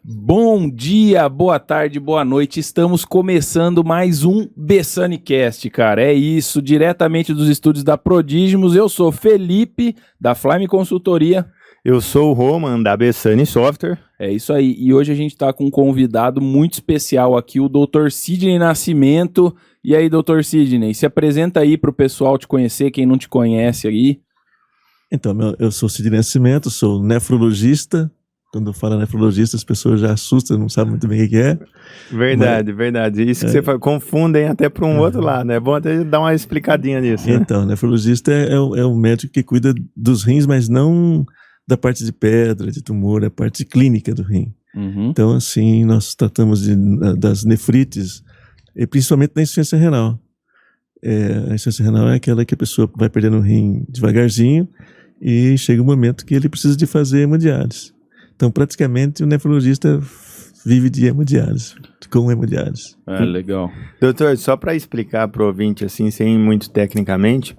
Bom dia, boa tarde, boa noite. Estamos começando mais um Bessanicast, cara. É isso, diretamente dos estúdios da Prodígimos. Eu sou Felipe, da Flame Consultoria. Eu sou o Roman, da Bessani Software. É isso aí. E hoje a gente está com um convidado muito especial aqui, o Dr. Sidney Nascimento. E aí, Dr. Sidney, se apresenta aí para o pessoal te conhecer, quem não te conhece aí. Então, eu sou Sidney Nascimento, sou nefrologista. Quando fala nefrologista, as pessoas já assustam, não sabem muito bem o que é. Verdade, verdade. Isso que você fala, confundem até para um outro lado, né? É bom até dar uma explicadinha nisso, né? Então, nefrologista é o médico que cuida dos rins, mas não da parte de pedra, de tumor, é a parte clínica do rim. Uhum. Então, assim, nós tratamos das nefrites, e principalmente da insuficiência renal. A insuficiência renal é aquela que a pessoa vai perdendo o rim devagarzinho e chega um momento que ele precisa de fazer hemodiálise. Então, praticamente, o nefrologista vive de hemodiálise, com hemodiálise. Ah, legal. Doutor, só para explicar para o ouvinte, assim, sem muito tecnicamente,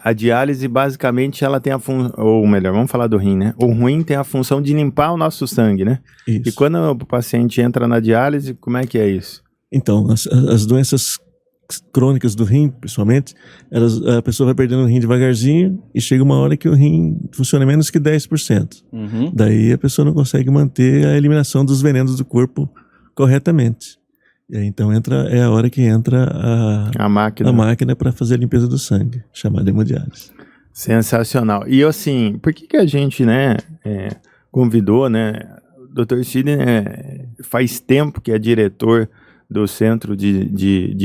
a diálise, basicamente, ela tem a função, ou melhor, vamos falar do rim, né? O rim tem a função de limpar o nosso sangue, né? Isso. E quando o paciente entra na diálise, como é que é isso? Então, as doenças crônicas do rim, principalmente, a pessoa vai perdendo o rim devagarzinho e chega uma hora que o rim funciona menos que 10%. Uhum. Daí a pessoa não consegue manter a eliminação dos venenos do corpo corretamente. E aí, então é a hora que entra a máquina para fazer a limpeza do sangue, chamada hemodiálise. Sensacional. E assim, por que a gente, né, convidou, né, o Dr. Sidney faz tempo que é diretor do centro de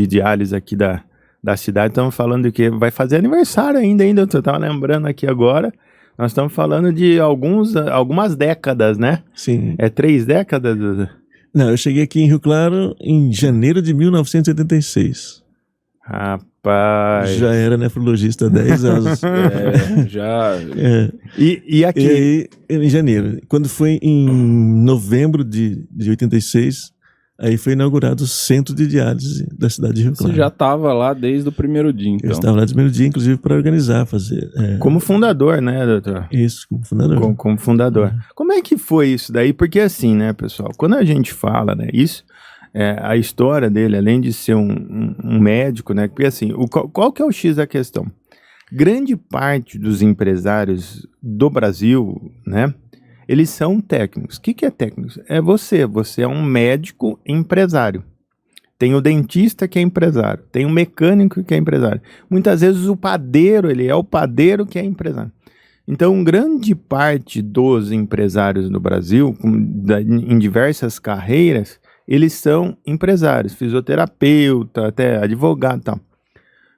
diálise aqui da cidade. Estamos falando de que vai fazer aniversário ainda, eu estava lembrando aqui agora. Nós estamos falando de algumas décadas, né? Sim. 3 décadas? Não, eu cheguei aqui em Rio Claro em janeiro de 1986. Rapaz... Já era nefrologista há 10 anos. Já... E aqui... E aí, em janeiro. Quando foi em novembro de 86... Aí foi inaugurado o centro de diálise da cidade de Rio Claro. Você já estava lá desde o primeiro dia, então? Eu estava lá desde o primeiro dia, inclusive, para organizar, fazer... Como fundador, né, doutor? Isso, como fundador. Como fundador. Como é que foi isso daí? Porque assim, né, pessoal, quando a gente fala, né, isso, a história dele, além de ser um médico, né, porque assim, qual que é o X da questão? Grande parte dos empresários do Brasil, né, eles são técnicos. O que é técnico? É você é um médico empresário. Tem o dentista que é empresário, tem o mecânico que é empresário. Muitas vezes o padeiro, ele é o padeiro que é empresário. Então, grande parte dos empresários no Brasil, em diversas carreiras, eles são empresários, fisioterapeuta, até advogado e tal.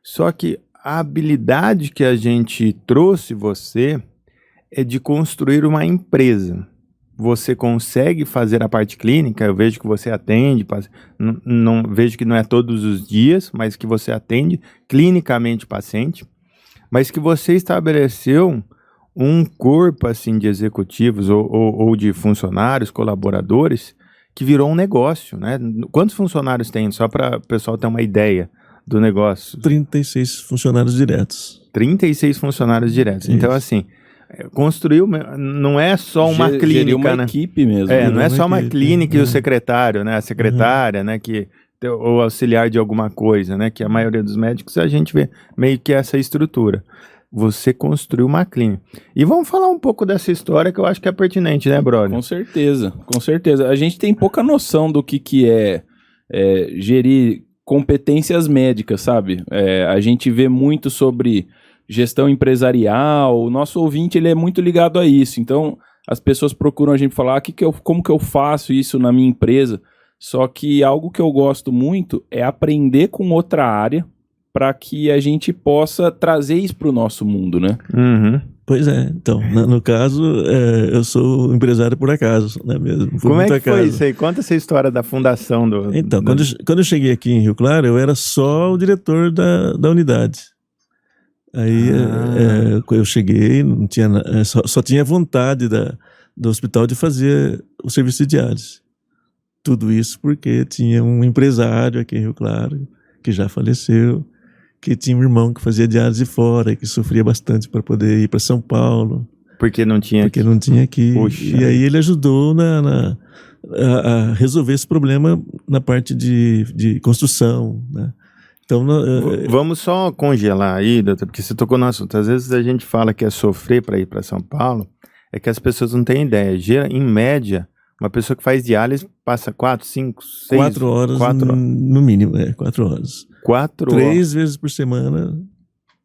Só que a habilidade que a gente trouxe você é de construir uma empresa. Você consegue fazer a parte clínica, eu vejo que você atende, não vejo que não é todos os dias, mas que você atende clinicamente o paciente, mas que você estabeleceu um corpo assim, de executivos ou de funcionários, colaboradores, que virou um negócio, né? Quantos funcionários tem? Só para o pessoal ter uma ideia do negócio. 36 funcionários diretos. 36 funcionários diretos. Isso. Então, assim, construiu, não é só uma clínica, uma né? equipe mesmo. Não é só uma clínica e o secretário, né? A secretária, né? Ou auxiliar de alguma coisa, né? Que a maioria dos médicos a gente vê meio que essa estrutura. Você construiu uma clínica. E vamos falar um pouco dessa história que eu acho que é pertinente, né, brother? Com certeza, com certeza. A gente tem pouca noção do que é gerir competências médicas, sabe? A gente vê muito sobre gestão empresarial, o nosso ouvinte ele é muito ligado a isso, então as pessoas procuram a gente falar como que eu faço isso na minha empresa, só que algo que eu gosto muito é aprender com outra área para que a gente possa trazer isso para o nosso mundo, né? Uhum. Pois é, então, no caso, eu sou empresário por acaso, não é mesmo? Como é que foi isso aí? Conta essa história da fundação do... Então, quando eu cheguei aqui em Rio Claro, eu era só o diretor da unidade. Aí eu cheguei, não tinha, só tinha vontade do hospital de fazer o serviço de diálise. Tudo isso porque tinha um empresário aqui em Rio Claro, que já faleceu, que tinha um irmão que fazia diálise fora, que sofria bastante para poder ir para São Paulo. Porque não tinha aqui. Puxa. E aí ele ajudou a resolver esse problema na parte de construção, né? Então, vamos só congelar aí, doutor, porque você tocou no assunto. Às vezes a gente fala que é sofrer para ir para São Paulo, é que as pessoas não têm ideia. Em média, uma pessoa que faz diálise passa 4, 5, 6... 4 horas no mínimo, 4 horas. 4 horas. 3 vezes por semana,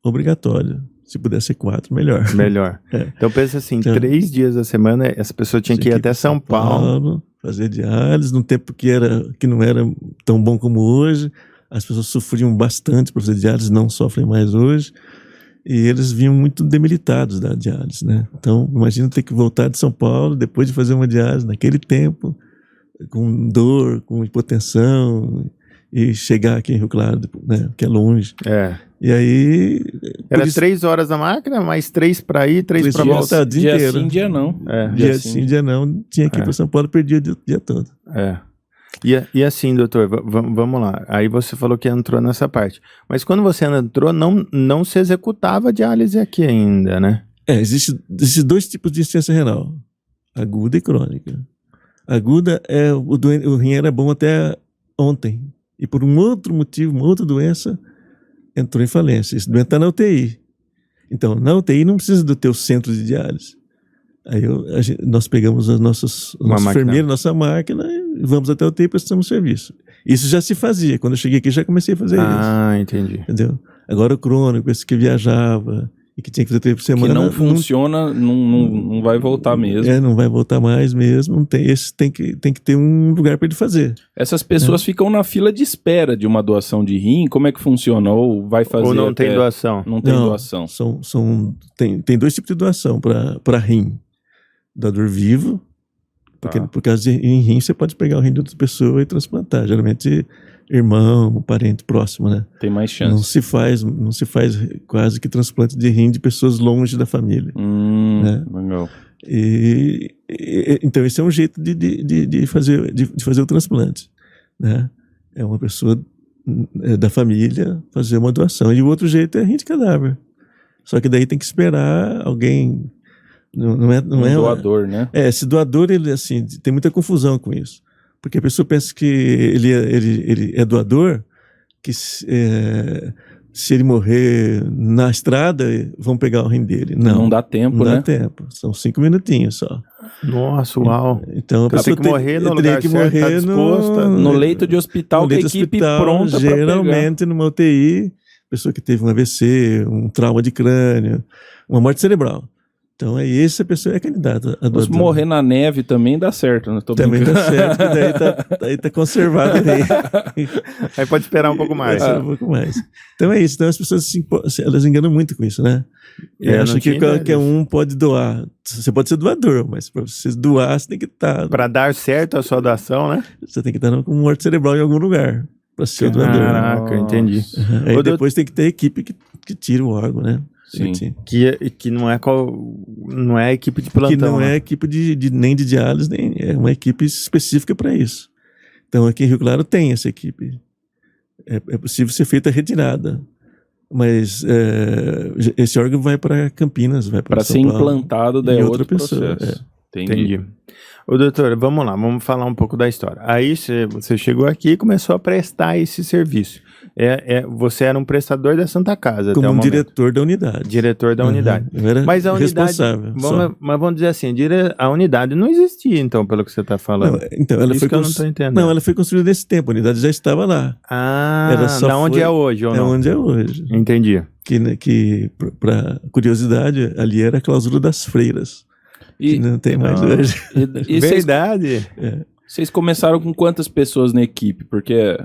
obrigatório. Se puder ser 4, melhor. Melhor. Então pensa assim, Então, 3 dias da semana, essa pessoa tinha que ir até São Paulo. Fazer diálise, num tempo que não era tão bom como hoje. As pessoas sofriam bastante por fazer diálise, não sofrem mais hoje. E eles vinham muito debilitados da diálise, né? Então, imagina ter que voltar de São Paulo, depois de fazer uma diálise, naquele tempo, com dor, com hipotensão, e chegar aqui em Rio Claro, né? Que é longe. E aí... Era 3 horas na máquina, mais 3 para ir, 3 para voltar. Dia inteiro. Sim, dia não. Dia sim, dia não. Tinha que ir para São Paulo, perdia o dia todo. E assim, doutor, vamos lá. Aí você falou que entrou nessa parte. Mas quando você entrou, não se executava diálise aqui ainda, né? Existem 2 tipos de insuficiência renal. Aguda e crônica. Aguda o rim era bom até ontem. E por um outro motivo, uma outra doença, entrou em falência. Esse doente está na UTI. Então, na UTI não precisa do teu centro de diálise. Aí nós pegamos os nossos enfermeiros, nossa máquina, e vamos até a UTI e prestamos serviço. Isso já se fazia. Quando eu cheguei aqui, já comecei a fazer isso. Entendi. Entendeu? Agora o crônico, esse que viajava e que tinha que fazer 3 por semana. Que não funciona, não vai voltar mesmo. Não vai voltar mais mesmo. Esse tem que ter um lugar para ele fazer. Essas pessoas ficam na fila de espera de uma doação de rim. Como é que funciona? Ou vai fazer? Ou não tem doação? Não tem doação. Tem 2 tipos de doação para rim. Doador vivo, porque por causa de rim você pode pegar o rim de outra pessoa e transplantar. Geralmente irmão, parente próximo, né? Tem mais chance. Não se faz quase que transplante de rim de pessoas longe da família. Né? Legal. Então esse é um jeito de fazer o transplante, né? É uma pessoa da família fazer uma doação. E o outro jeito é rim de cadáver. Só que daí tem que esperar alguém. Não é doador, né? Esse doador, ele assim, tem muita confusão com isso. Porque a pessoa pensa que ele é doador, que se ele morrer na estrada, vão pegar o rim dele. Não dá tempo, né? Não dá tempo. São 5 minutinhos só. Nossa, uau. Então a pessoa tem que morrer no lugar certo, tá disposta. No leito de hospital, com a equipe pronta para pegar. Geralmente numa UTI, pessoa que teve um AVC, um trauma de crânio, uma morte cerebral. Então, aí essa pessoa é candidata a doador. Se morrer na neve também dá certo, né? Também dá certo, porque daí tá conservado. Aí pode esperar um pouco mais. Um pouco mais. Então é isso. Então as pessoas elas enganam muito com isso, né? Acham que qualquer um pode doar. Você pode ser doador, mas para você doar, você tem que estar... Para dar certo a sua doação, né? Você tem que estar com morte cerebral em algum lugar para ser o doador. Caraca, entendi. Aí depois tem que ter equipe que tira o órgão, né? Sim. Que não é a equipe de plantão. Que não é equipe nem de diálise, nem é uma equipe específica para isso. Então aqui em Rio Claro tem essa equipe. É possível ser feita a retirada. Mas esse órgão vai para Campinas, vai para ser implantado daí outra pessoa. Entendi. Ô, doutor, vamos lá, vamos falar um pouco da história. Aí você chegou aqui e começou a prestar esse serviço. Você era um prestador da Santa Casa. Como diretor da unidade. Diretor da unidade. Eu era mas a unidade, responsável. Mas vamos dizer assim, a unidade não existia, então, pelo que você está falando. Não, então, ela Isso foi que eu não estou entendendo. Não, ela foi construída nesse tempo, a unidade já estava lá. Onde é hoje, ou não? É onde é hoje. Entendi. Que para curiosidade, ali era a clausura das freiras. Que não tem mais hoje. Verdade. Vocês começaram com quantas pessoas na equipe? Porque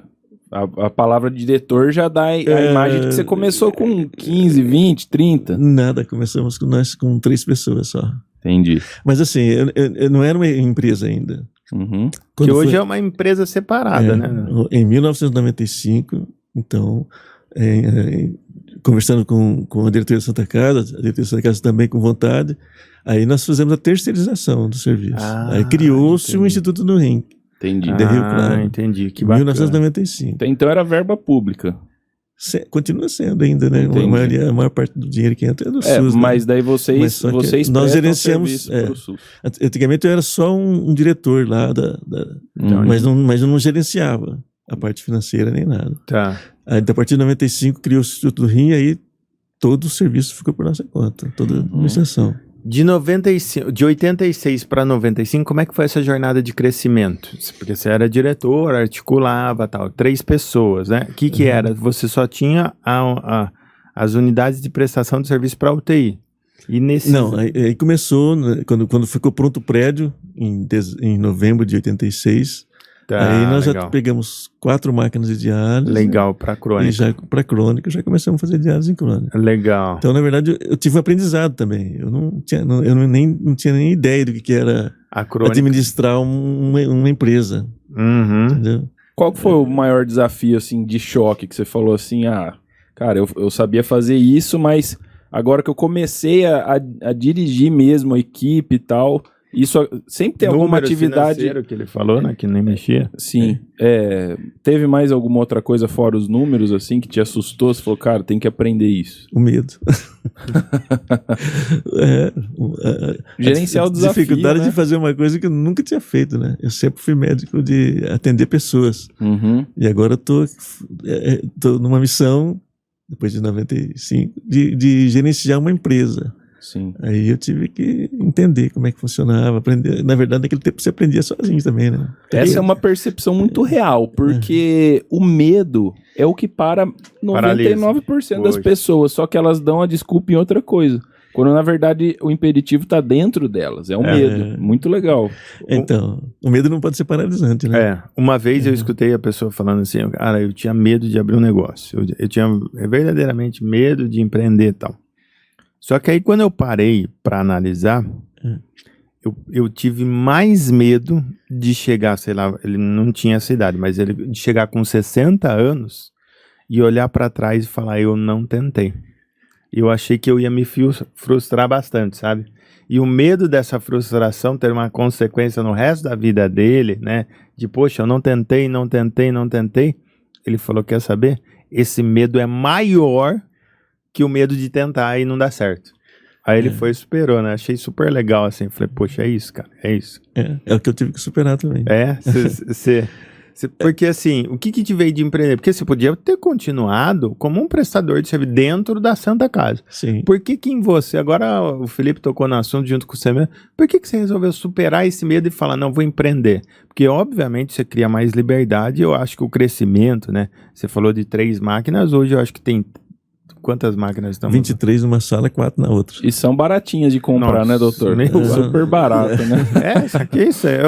a palavra diretor já dá a imagem de que você começou com 15, 20, 30. Nada, começamos com 3 pessoas só. Entendi. Mas assim, eu não era uma empresa ainda. Uhum. Que hoje é uma empresa separada, né? Em 1995, então, conversando com a diretoria da Santa Casa, a diretoria da Santa Casa também com vontade, aí nós fizemos a terceirização do serviço. Aí criou-se o Instituto do Rim. Entendi. De Rio Claro. Entendi. Que em bacana. 1995. Então era verba pública. Continua sendo ainda, né? A maior parte do dinheiro que entra é do SUS. Mas né? daí vocês nós gerenciamos. pro SUS. Antigamente eu era só um diretor lá, mas eu não gerenciava a parte financeira nem nada. Tá. Aí, a partir de 95, criou o Instituto do Rim, aí todo o serviço ficou por nossa conta, toda a administração. De 86 para 95, como é que foi essa jornada de crescimento? Porque você era diretor, articulava, tal, 3 pessoas, né? O que era? Você só tinha as unidades de prestação de serviço para UTI. E Não, aí começou, né, quando ficou pronto o prédio, em novembro de 86, aí nós já pegamos 4 máquinas de diálise. Legal, para crônica. E já para crônica, já começamos a fazer diálise em crônica. Legal. Então, na verdade, eu tive um aprendizado também. Eu não tinha nem ideia do que era administrar uma empresa. Entendeu? Qual que foi o maior desafio, assim, de choque que você falou assim, cara, eu sabia fazer isso, mas agora que eu comecei a dirigir mesmo a equipe e tal... Isso sempre tem alguma atividade que ele falou, né? Que nem mexia. Sim. Teve mais alguma outra coisa fora os números, assim, que te assustou? Você falou, cara, tem que aprender isso. O medo. Gerenciar o desafio. A dificuldade, né? de fazer uma coisa que eu nunca tinha feito, né? Eu sempre fui médico de atender pessoas. E agora tô numa missão, depois de 95, de gerenciar uma empresa. Sim. Aí eu tive que entender como é que funcionava, aprender. Na verdade, naquele tempo você aprendia sozinho também, né? Essa é uma percepção muito real, porque o medo é o que para 99% das pessoas, só que elas dão a desculpa em outra coisa. Quando, na verdade, o impeditivo está dentro delas. É o medo. Muito legal. Então, o medo não pode ser paralisante, né? Uma vez eu escutei a pessoa falando assim, cara, eu tinha medo de abrir um negócio. Eu tinha verdadeiramente medo de empreender e tal. Só que aí quando eu parei para analisar, eu tive mais medo de chegar, sei lá, ele não tinha essa idade, mas de chegar com 60 anos e olhar para trás e falar, eu não tentei. Eu achei que eu ia me frustrar bastante, sabe? E o medo dessa frustração ter uma consequência no resto da vida dele, né? De, poxa, eu não tentei. Ele falou, quer saber? Esse medo é maior que o medo de tentar e não dar certo. Aí ele foi e superou, né? Achei super legal, assim. Falei, poxa, é isso, cara, é isso. É o que eu tive que superar também. Porque assim, o que te veio de empreender? Porque você podia ter continuado como um prestador de serviço dentro da Santa Casa. Sim. Por que em você, agora o Felipe tocou no assunto junto com você mesmo, por que você resolveu superar esse medo e falar, não, vou empreender? Porque obviamente você cria mais liberdade, eu acho que o crescimento, né? Você falou de 3 máquinas, hoje eu acho que tem... Quantas máquinas estão? 23 numa sala, 4 na outra. E são baratinhas de comprar, né, doutor? Super barato, né? Isso é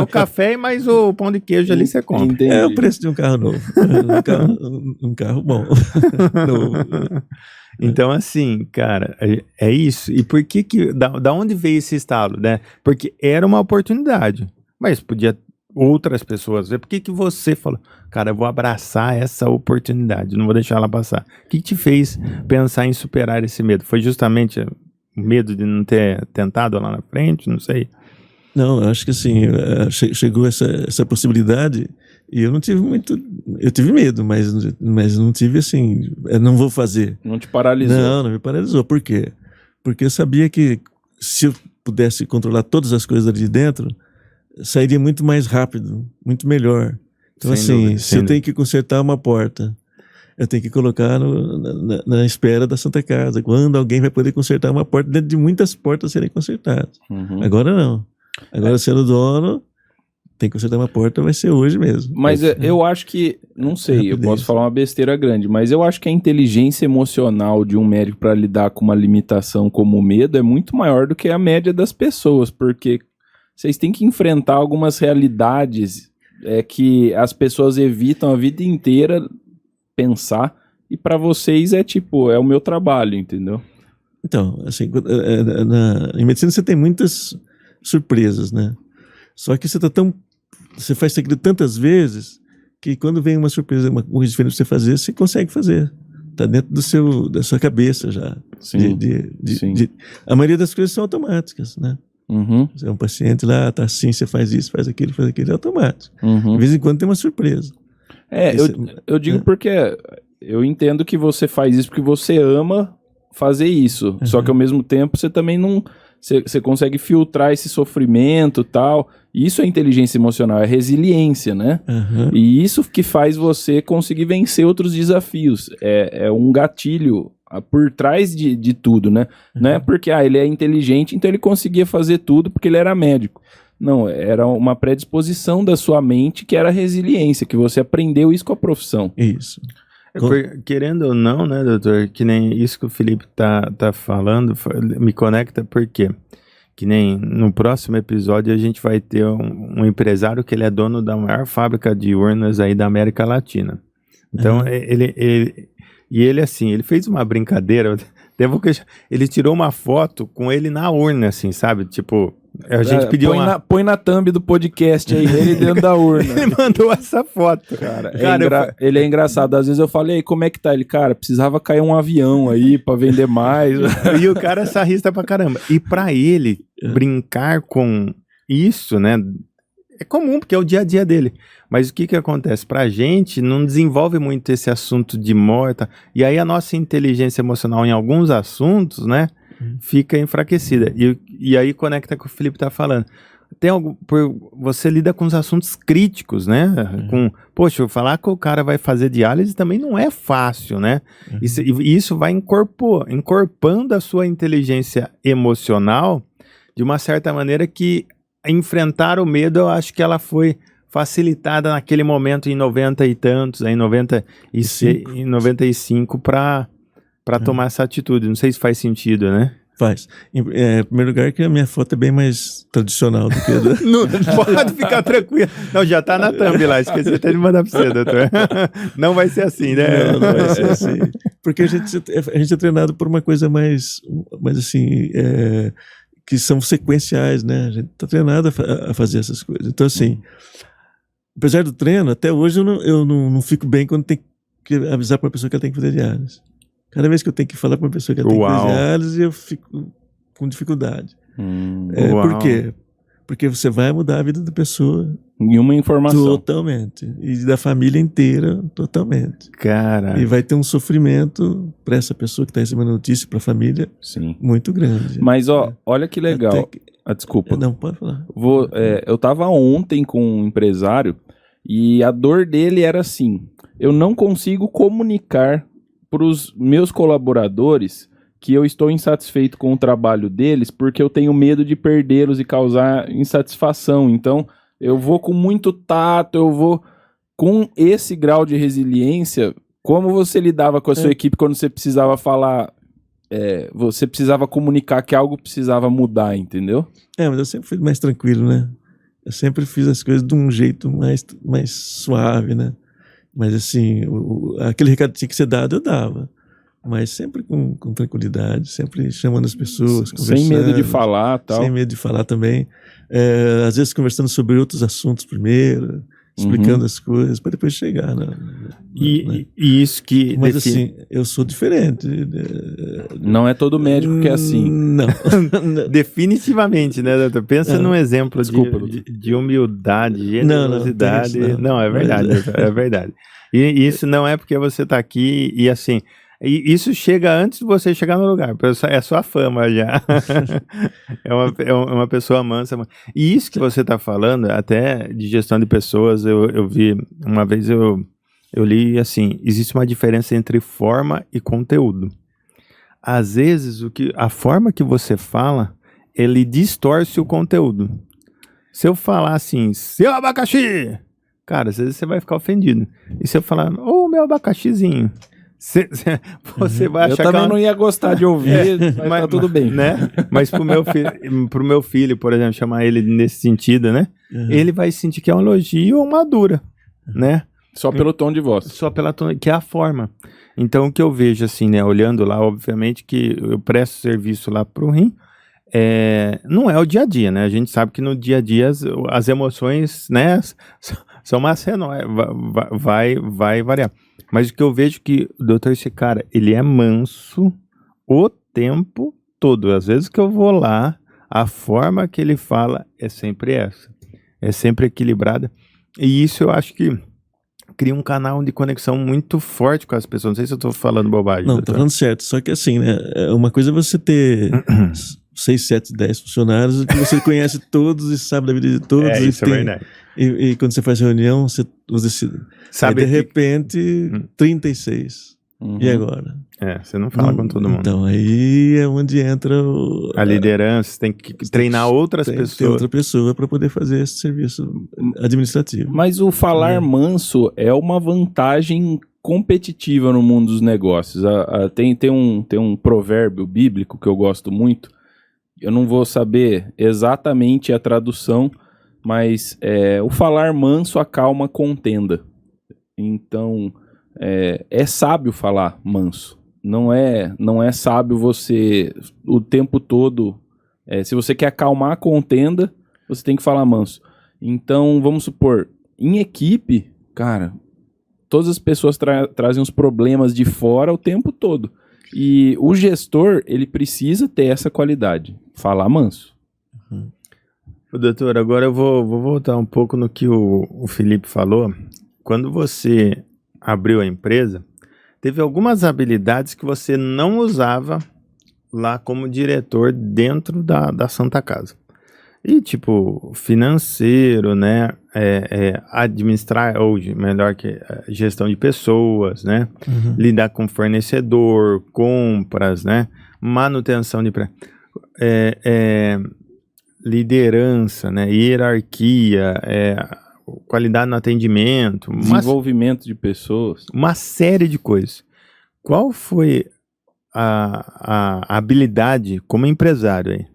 o café e mais o pão de queijo ali você compra. Entendi. É o preço de um carro novo. um carro bom. Então, assim, cara, é isso. E por que da onde veio esse estalo, né? Porque era uma oportunidade, mas podia outras pessoas ver. Por que você falou, cara, eu vou abraçar essa oportunidade, não vou deixar ela passar? O que te fez pensar em superar esse medo? Foi justamente o medo de não ter tentado lá na frente? Não sei. Não, eu acho que assim, chegou essa possibilidade e eu não tive muito... Eu tive medo, mas não tive assim, não vou fazer. Não te paralisou? Não me paralisou. Por quê? Porque eu sabia que se eu pudesse controlar todas as coisas ali de dentro, sairia muito mais rápido, muito melhor. Então, se eu tenho que consertar uma porta, eu tenho que colocar na espera da Santa Casa, quando alguém vai poder consertar uma porta, dentro de muitas portas serem consertadas. Agora não. Agora, sendo dono, tem que consertar uma porta, vai ser hoje mesmo. Mas eu acho que, não sei, eu posso falar uma besteira grande, mas eu acho que a inteligência emocional de um médico para lidar com uma limitação como o medo é muito maior do que a média das pessoas, porque vocês têm que enfrentar algumas realidades que as pessoas evitam a vida inteira pensar, e para vocês é o meu trabalho, entendeu? Então, assim, em medicina você tem muitas surpresas, né? Só que você faz aquilo tantas vezes que quando vem uma surpresa, uma coisa diferente pra você fazer, você consegue fazer. Tá dentro da sua cabeça já. Sim. A maioria das coisas são automáticas, né? Você é um paciente lá, tá assim, você faz isso, faz aquilo, é automático. De vez em quando tem uma surpresa. Eu digo porque eu entendo que você faz isso porque você ama fazer isso. Só que ao mesmo tempo você também não... Você consegue filtrar esse sofrimento e tal. Isso é inteligência emocional, é resiliência, né? E isso que faz você conseguir vencer outros desafios. É um gatilho por trás de tudo, né? Não é porque ele é inteligente, então ele conseguia fazer tudo porque ele era médico. Não, era uma predisposição da sua mente que era a resiliência, que você aprendeu isso com a profissão. Isso. Querendo ou não, né, doutor, que nem isso que o Felipe tá falando, me conecta porque, que nem no próximo episódio a gente vai ter um empresário que ele é dono da maior fábrica de urnas aí da América Latina. Então, ele assim, ele fez uma brincadeira, ele tirou uma foto com ele na urna, assim, sabe? Tipo, a gente pediu põe na thumb do podcast aí, ele dentro da urna. Ele mandou essa foto. Cara, ele é engraçado. Às vezes eu falei, como é que tá? Ele, cara, precisava cair um avião aí pra vender mais. E o cara sarrista pra caramba. E pra ele brincar com isso, né? É comum, porque é o dia a dia dele. Mas o que acontece? Pra gente, não desenvolve muito esse assunto de morte. E aí a nossa inteligência emocional em alguns assuntos, né? Fica enfraquecida. E aí conecta com o que o Felipe tá falando. Você lida com os assuntos críticos, né? Poxa, falar que o cara vai fazer diálise também não é fácil, né? Isso vai encorpando a sua inteligência emocional de uma certa maneira que enfrentar o medo, eu acho que ela foi facilitada naquele momento em 90 e tantos, em 95 para tomar essa atitude. Não sei se faz sentido, né? Faz. Em primeiro lugar, que a minha foto é bem mais tradicional do que a da... Não, pode ficar tranquilo. Não, já tá na thumb lá. Esqueci até de mandar pra você, doutor. Não vai ser assim, né? Não vai ser assim. Porque a gente é treinado por uma coisa mais assim, que são sequenciais, né? A gente tá treinado a fazer essas coisas. Então, assim, apesar do treino, até hoje eu não fico bem quando tem que avisar para a pessoa que ela tem que fazer diálise. Cada vez que eu tenho que falar para uma pessoa que ela tem que fazer diálise, eu fico com dificuldade. Por quê? Porque você vai mudar a vida da pessoa. Em uma informação. Totalmente. E da família inteira, totalmente. Cara. E vai ter um sofrimento para essa pessoa que está recebendo a notícia, para a família, muito grande. Mas, olha que legal. Desculpa. Não, pode falar. Eu estava ontem com um empresário e a dor dele era assim: eu não consigo comunicar para os meus colaboradores que eu estou insatisfeito com o trabalho deles porque eu tenho medo de perdê-los e causar insatisfação. Então, eu vou com muito tato, eu vou com esse grau de resiliência. Como você lidava com a sua equipe quando você precisava falar, você precisava comunicar que algo precisava mudar, entendeu? Mas eu sempre fui mais tranquilo, né? Eu sempre fiz as coisas de um jeito mais suave, né? Mas assim, aquele recado que tinha que ser dado, eu dava. Mas sempre com tranquilidade, sempre chamando as pessoas, conversando. Sem medo de falar, tal. Sem medo de falar também. Às vezes conversando sobre outros assuntos primeiro, explicando as coisas, para depois chegar. E isso que... Mas assim, eu sou diferente. Não é todo médico que é assim. Não. Definitivamente, né, doutor? Pensa num exemplo de humildade, generosidade. Não, é verdade, é verdade. E isso não é porque você está aqui e assim... E isso chega antes de você chegar no lugar. É sua fama já. é uma pessoa mansa. E isso que você está falando, até de gestão de pessoas, eu vi, uma vez eu li assim, existe uma diferença entre forma e conteúdo. Às vezes, a forma que você fala, ele distorce o conteúdo. Se eu falar assim, seu abacaxi, cara, às vezes você vai ficar ofendido. E se eu falar, meu abacaxizinho... Você vai achar eu também não ia gostar de ouvir, mas tá tudo bem, né? Mas pro meu filho, por exemplo, chamar ele nesse sentido, né? Ele vai sentir que é um elogio ou uma dura, né? Só pelo tom de voz. Só pela tom, que é a forma. Então, o que eu vejo assim, né? Olhando lá, obviamente que eu presto serviço lá pro rim, não é o dia a dia, né? A gente sabe que no dia a dia as emoções, né? São mais vai variar. Mas o que eu vejo que o doutor, esse cara, ele é manso o tempo todo. Às vezes que eu vou lá, a forma que ele fala é sempre essa. É sempre equilibrada. E isso eu acho que cria um canal de conexão muito forte com as pessoas. Não sei se eu tô falando bobagem. Não, doutor. tá falando certo. Só que assim, né? Uma coisa é você ter 6, 7, 10 funcionários que você conhece todos e sabe da vida de todos. Isso é verdade. E quando você faz reunião, você usa esse... Sabe aí, de repente, 36. E agora? Você não fala com todo mundo. Então, aí é onde entra A liderança, tem que treinar outras tem que ter pessoas. outra pessoa para poder fazer esse serviço administrativo. Mas o falar manso é uma vantagem competitiva no mundo dos negócios. Tem um provérbio bíblico que eu gosto muito. Eu não vou saber exatamente a tradução, mas o falar manso acalma a contenda. Então, é sábio falar manso. Não é sábio você o tempo todo. Se você quer acalmar a contenda, você tem que falar manso. Então, vamos supor, em equipe, cara, todas as pessoas trazem os problemas de fora o tempo todo. E o gestor, ele precisa ter essa qualidade, falar manso. Doutor, agora eu vou voltar um pouco no que o Felipe falou. Quando você abriu a empresa, teve algumas habilidades que você não usava lá como diretor dentro da Santa Casa. E tipo, financeiro, né, administrar, ou melhor que gestão de pessoas, né, lidar com fornecedor, compras, né, manutenção de... liderança, né, hierarquia, qualidade no atendimento, Desenvolvimento de pessoas. Uma série de coisas. Qual foi a habilidade como empresário aí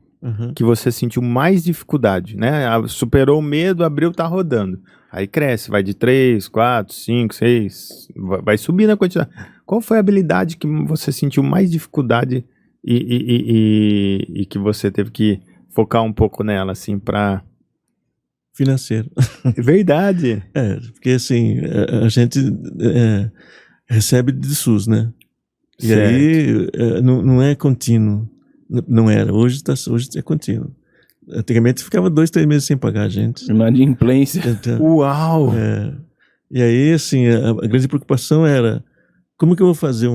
que você sentiu mais dificuldade, né? Superou o medo, abriu, tá rodando. Aí cresce, vai de 3, 4, 5, 6, vai subir na quantidade. Qual foi a habilidade que você sentiu mais dificuldade e que você teve que focar um pouco nela, assim, para... Financeiro. Verdade. Porque assim, a gente recebe de SUS, né? E certo. aí não é contínuo. Não era. Hoje é contínuo. Antigamente ficava 2, 3 meses sem pagar a gente. Inadimplência. Então, Uau! E aí, assim, a grande preocupação era como que eu vou fazer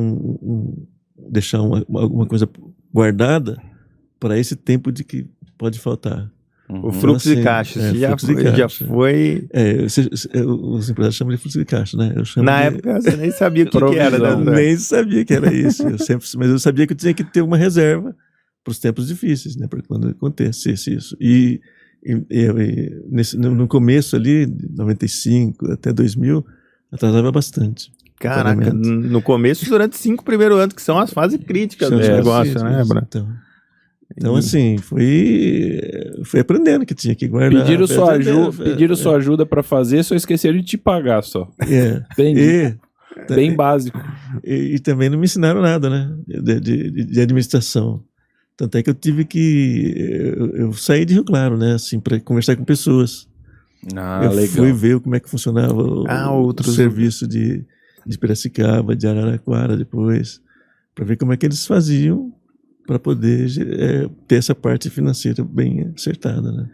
deixar alguma coisa guardada para esse tempo de que pode faltar. O fluxo então, de caixa, já foi... os empresários chamam de fluxo de caixa, né? Eu chamo época você nem sabia o que era. Né? Nem sabia que era isso. Mas eu sabia que eu tinha que ter uma reserva para os tempos difíceis, né? Para quando acontecesse isso. E no começo ali, de 95 até 2000, atrasava bastante. Caraca, no começo, durante 5 primeiros anos, que são as fases críticas do negócio, né, Bruno? Então assim, fui aprendendo que tinha que guardar. Pediram sua ajuda para fazer, só esqueceram de te pagar só. Entendi. Bem básico. E também não me ensinaram nada, né? De administração. Tanto é que eu tive que... Eu saí de Rio Claro, né? Assim, para conversar com pessoas. Legal. Fui ver como é que funcionava o serviço de Piracicaba, de Araraquara depois, para ver como é que eles faziam para poder ter essa parte financeira bem acertada, né?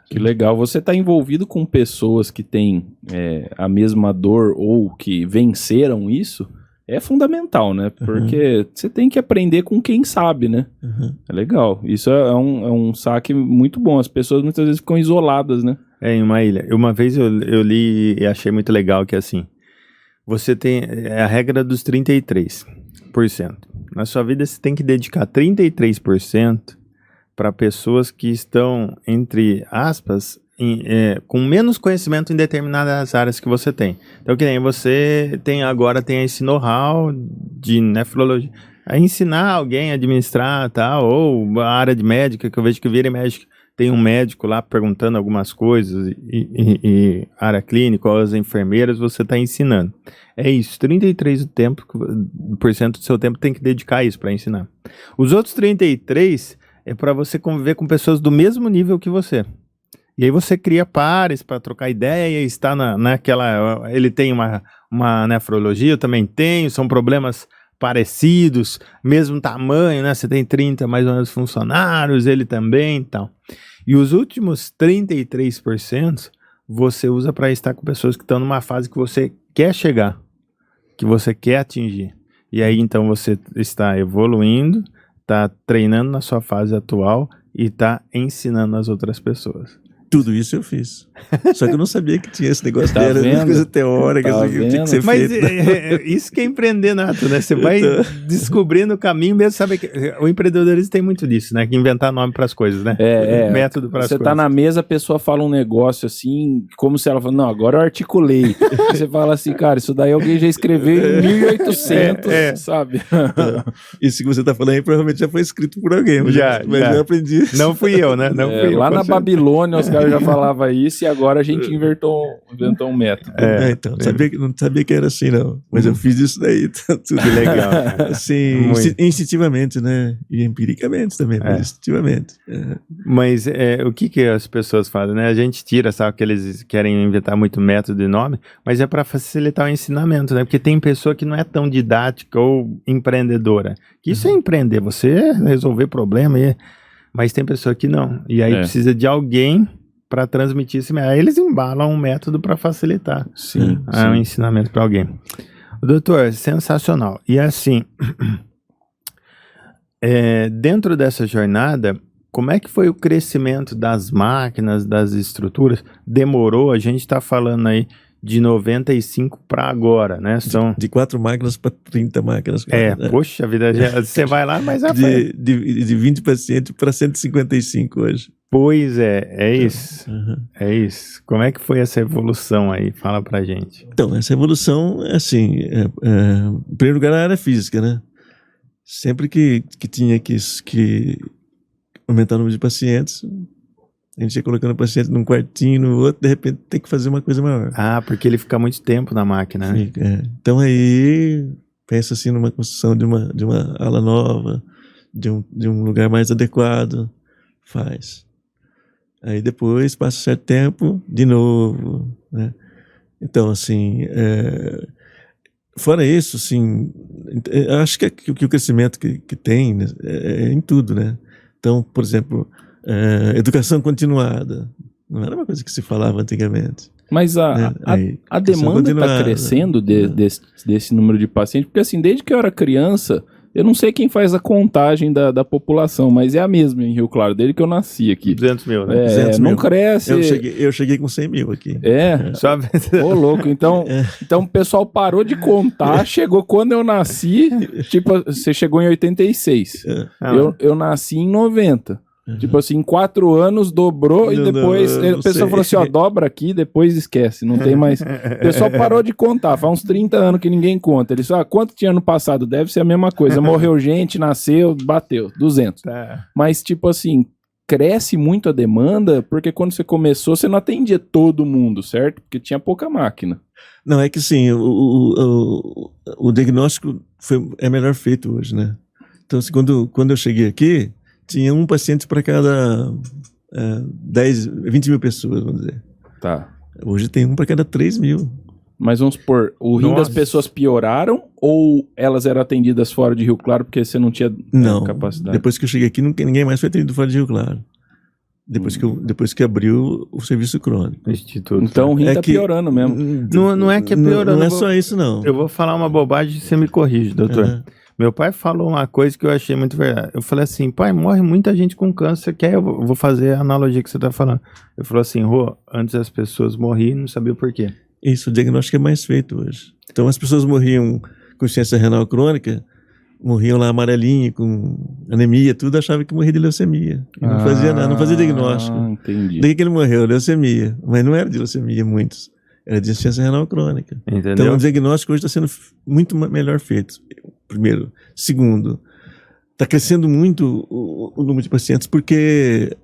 Que legal. Você está envolvido com pessoas que têm a mesma dor ou que venceram isso, é fundamental, né? Porque você tem que aprender com quem sabe, né? É legal. Isso é um saque muito bom. As pessoas muitas vezes ficam isoladas, né? Em uma ilha. Uma vez eu li e achei muito legal que assim, você tem a regra dos 33%. Na sua vida você tem que dedicar 33% para pessoas que estão, entre aspas, com menos conhecimento em determinadas áreas que você tem. Então, que nem você tem esse know-how de nefrologia, a ensinar alguém a administrar, tal, ou a área de médica, que eu vejo que vira médico, tem um médico lá perguntando algumas coisas, e área clínica, ou as enfermeiras, você está ensinando. É isso, 33% do seu tempo tem que dedicar a isso para ensinar. Os outros 33% é para você conviver com pessoas do mesmo nível que você. E aí você cria pares para trocar ideia, está naquela... Ele tem uma nefrologia, eu também tenho, são problemas parecidos, mesmo tamanho, né? Você tem 30 mais ou menos funcionários, ele também e tal. E os últimos 33% você usa para estar com pessoas que estão numa fase que você quer chegar, que você quer atingir. E aí, então, você está evoluindo, está treinando na sua fase atual e está ensinando as outras pessoas. Tudo isso eu fiz. Só que eu não sabia que tinha esse negócio Tá dela, vendo? coisa teórica, Tá assim, que tinha que ser Mas feito. isso que é empreender, Nato, né? Você vai descobrindo o caminho mesmo, sabe que o empreendedorismo tem muito disso, né? Que inventar nome para as coisas, né? Método para as Você coisas. tá na mesa, a pessoa fala um negócio assim, como se ela fala, não, agora eu articulei. Aí você fala assim, cara, isso daí alguém já escreveu em 1800, sabe? Isso que você está falando aí provavelmente já foi escrito por alguém, mas Já. eu aprendi isso. Não fui eu, né? Não fui eu. Lá na com certeza. Babilônia os caras já falavam isso e agora a gente inventou um método. Então, não sabia que era assim, não. Mas eu fiz isso daí. Tudo Que legal. assim, Muito. instintivamente, né? E empiricamente também, mas instintivamente. Mas o que as pessoas fazem, né? A gente tira, sabe, que eles querem inventar muito método e nome, mas é para facilitar o ensinamento, né? Porque tem pessoa que não é tão didática ou empreendedora. Que isso é empreender, você resolver problema, mas tem pessoa que não. E aí precisa de alguém para transmitir esse método. Aí eles embalam um método para facilitar o ensinamento para alguém. Doutor, sensacional. E assim, dentro dessa jornada, como é que foi o crescimento das máquinas, das estruturas? Demorou? A gente está falando aí de 95 para agora, né? São De 4 máquinas para 30 máquinas. Poxa vida, você vai lá, mas de 20 pacientes para 155 hoje. Pois é isso. É isso. Como é que foi essa evolução aí? Fala pra gente. Então, essa evolução é assim, em primeiro lugar, a área física, né? Sempre que tinha que aumentar o número de pacientes, a gente ia colocando o paciente num quartinho, no outro, de repente tem que fazer uma coisa maior. Ah, porque ele fica muito tempo na máquina, né? Então aí, pensa assim numa construção de uma ala nova, de um lugar mais adequado, faz. Aí depois, passa certo tempo, de novo, né? Então, assim, fora isso, assim, eu acho que o crescimento que tem, né, é em tudo, né? Então, por exemplo, educação continuada, não era uma coisa que se falava antigamente. Mas a demanda está crescendo desse número de pacientes, porque assim, desde que eu era criança, eu não sei quem faz a contagem da população, mas é a mesma em Rio Claro, desde que eu nasci aqui. 200 mil, né? 200 não mil. cresce. Eu cheguei com 100 mil aqui. Só... Ô, louco. Então o pessoal parou de contar, chegou quando eu nasci, tipo, você chegou em 86. Eu nasci em 90. Tipo assim, em 4 anos dobrou e depois a pessoa falou assim, ó, dobra aqui, depois esquece, não tem mais. O pessoal parou de contar, faz uns 30 anos que ninguém conta. Eles falam, quanto tinha ano passado? Deve ser a mesma coisa, morreu gente, nasceu, bateu, 200. Mas tipo assim, cresce muito a demanda, porque quando você começou, você não atendia todo mundo, certo? Porque tinha pouca máquina. Não, é que sim, o diagnóstico é melhor feito hoje, né? Então, assim, quando eu cheguei aqui, tinha um paciente para cada 20 mil pessoas, vamos dizer. Tá. Hoje tem um para cada 3 mil. Mas vamos supor, o rim das pessoas pioraram ou elas eram atendidas fora de Rio Claro porque você não tinha capacidade? Depois que eu cheguei aqui, ninguém mais foi atendido fora de Rio Claro. Depois que abriu o serviço crônico. Instituto. Então o rim tá piorando mesmo. Não é que é piorando. Não é só isso, não. Eu vou falar uma bobagem e você me corrige, doutor. Meu pai falou uma coisa que eu achei muito verdade. Eu falei assim, pai, morre muita gente com câncer, eu vou fazer a analogia que você tá falando. Ele falou assim, Rô, antes as pessoas morriam e não sabiam por quê. Isso, o diagnóstico é mais feito hoje. Então as pessoas morriam com insuficiência renal crônica, morriam lá amarelinho, com anemia, tudo, achavam que morria de leucemia. E não fazia nada, não fazia diagnóstico. Entendi. Daí que ele morreu, leucemia. Mas não era de leucemia, muitos. Era de insuficiência renal crônica. Entendeu? Então o diagnóstico hoje está sendo muito melhor feito. Primeiro. Segundo, está crescendo muito o número de pacientes, porque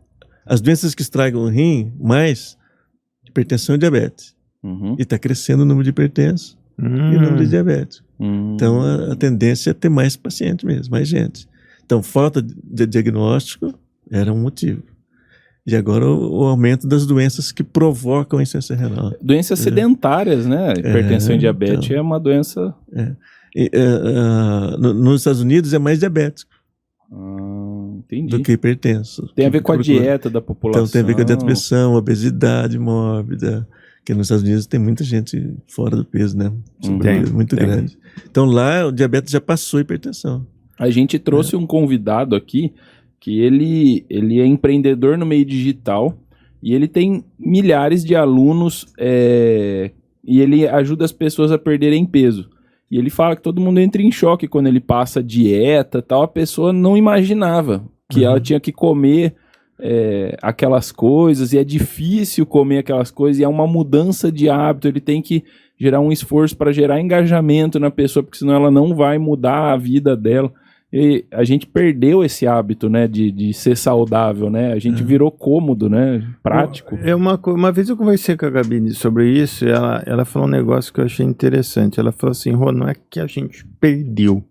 as doenças que estragam o rim, mais hipertensão e diabetes. E está crescendo o número de hipertensos e o número de diabetes. Então a tendência é ter mais pacientes mesmo, mais gente. Então falta de diagnóstico era um motivo. E agora o aumento das doenças que provocam a insuficiência renal. Doenças sedentárias, né? Hipertensão e diabetes é uma doença... nos Estados Unidos é mais diabético entendi. do que hipertenso. Tem a ver com a dieta da população. Então tem a ver com a dieta de pressão, obesidade mórbida, Porque nos Estados Unidos tem muita gente fora do peso, né? Sobrepeso muito tem. grande. Então lá o diabetes já passou a hipertensão. A gente trouxe um convidado aqui que ele é empreendedor no meio digital e ele tem milhares de alunos e ele ajuda as pessoas a perderem peso. E ele fala que todo mundo entra em choque quando ele passa dieta e tal. A pessoa não imaginava que ela tinha que comer aquelas coisas, e é difícil comer aquelas coisas, e é uma mudança de hábito. Ele tem que gerar um esforço para gerar engajamento na pessoa, porque senão ela não vai mudar a vida dela. E a gente perdeu esse hábito, né, de ser saudável, né? A gente virou cômodo, né? Prático. Uma vez eu conversei com a Gabi sobre isso, e ela falou um negócio que eu achei interessante. Ela falou assim: Rô, não é que a gente perdeu,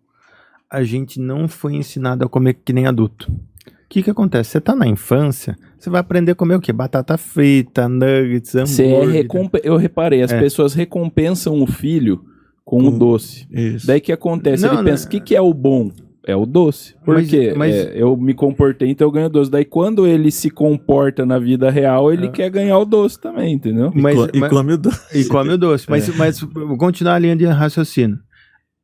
a gente não foi ensinado a comer que nem adulto. O que acontece? Você tá na infância, você vai aprender a comer o quê? Batata frita, nuggets, hambúrguer. Eu reparei, as pessoas recompensam o filho com o doce. Isso. Daí que acontece? Ele pensa, o que é o bom? É o doce. Por quê? Eu me comportei, então eu ganho doce. Daí quando ele se comporta na vida real, ele quer ganhar o doce também, entendeu? E come o doce. E come o doce. Mas vou continuar a linha de raciocínio.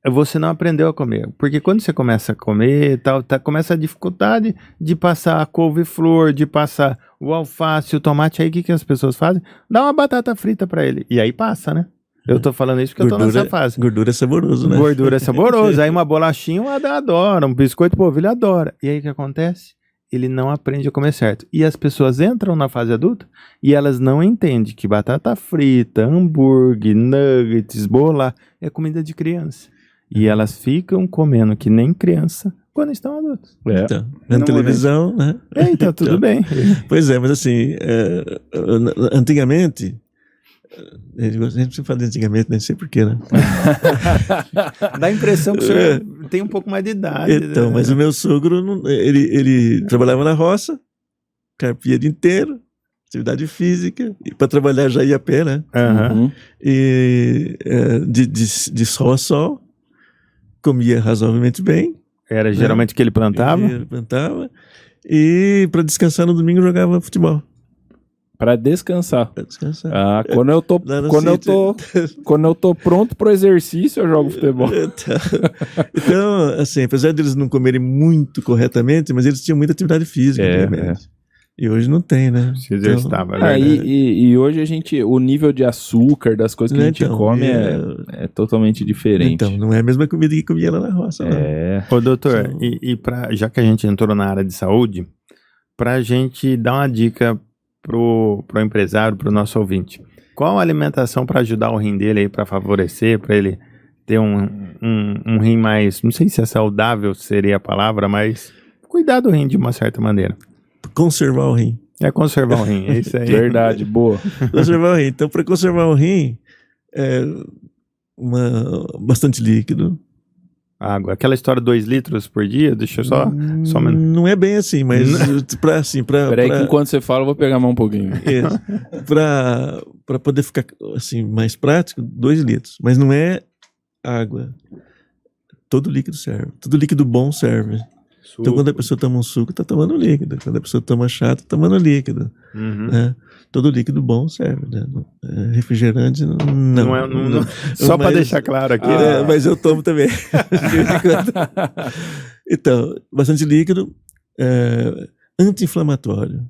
Você não aprendeu a comer. Porque quando você começa a comer, começa a dificuldade de passar a couve-flor, de passar o alface, o tomate. Aí o que as pessoas fazem? Dá uma batata frita pra ele. E aí passa, né? Eu tô falando isso porque eu tô nessa fase. Gordura é saboroso, né? Gordura é saboroso. Aí uma bolachinha o Adam adora, um biscoito polvilho adora. E aí o que acontece? Ele não aprende a comer certo. E as pessoas entram na fase adulta e elas não entendem que batata frita, hambúrguer, nuggets, bola é comida de criança. E elas ficam comendo que nem criança quando estão adultos. Então, na televisão, né? Então, tudo bem. Pois é, mas assim, antigamente, a gente sempre fala de antigamente, nem sei porquê, né? Dá a impressão que o senhor tem um pouco mais de idade. Então, mas o meu sogro, ele trabalhava na roça, carpia o dia inteiro, atividade física, e para trabalhar já ia a pé, né? E de sol a sol, comia razoavelmente bem. Era geralmente o que ele plantava? Ele plantava. E para descansar no domingo jogava futebol. Para descansar. Para descansar. Quando eu tô pronto pro exercício, eu jogo futebol. Então, assim, apesar deles não comerem muito corretamente, mas eles tinham muita atividade física. E hoje não tem, né? Se exercitava, né? E hoje o nível de açúcar das coisas que a gente come é totalmente diferente. Então, não é a mesma comida que comia lá na roça. Ô, doutor, já que a gente entrou na área de saúde, pra gente dar uma dica pro empresário, pro nosso ouvinte, qual a alimentação para ajudar o rim dele aí, para favorecer, para ele ter um rim mais, não sei se é saudável seria a palavra, mas cuidar do rim de uma certa maneira. Conservar o rim. Conservar o rim, é isso aí. Verdade, boa. Conservar o rim. Então, para conservar o rim, bastante líquido. Água. Aquela história 2 litros por dia, deixa eu só não é bem assim, mas Peraí que enquanto você fala, eu vou pegar mais um pouquinho. Para poder ficar assim, mais prático, 2 litros. Mas não é água. Todo líquido serve. Todo líquido bom serve. Então, quando a pessoa toma um suco, está tomando líquido. Quando a pessoa toma chá, está tomando líquido. Né? Todo líquido bom serve. Né? Refrigerante, não. Só para deixar claro aqui. Mas eu tomo também. Então, bastante líquido. Anti-inflamatório.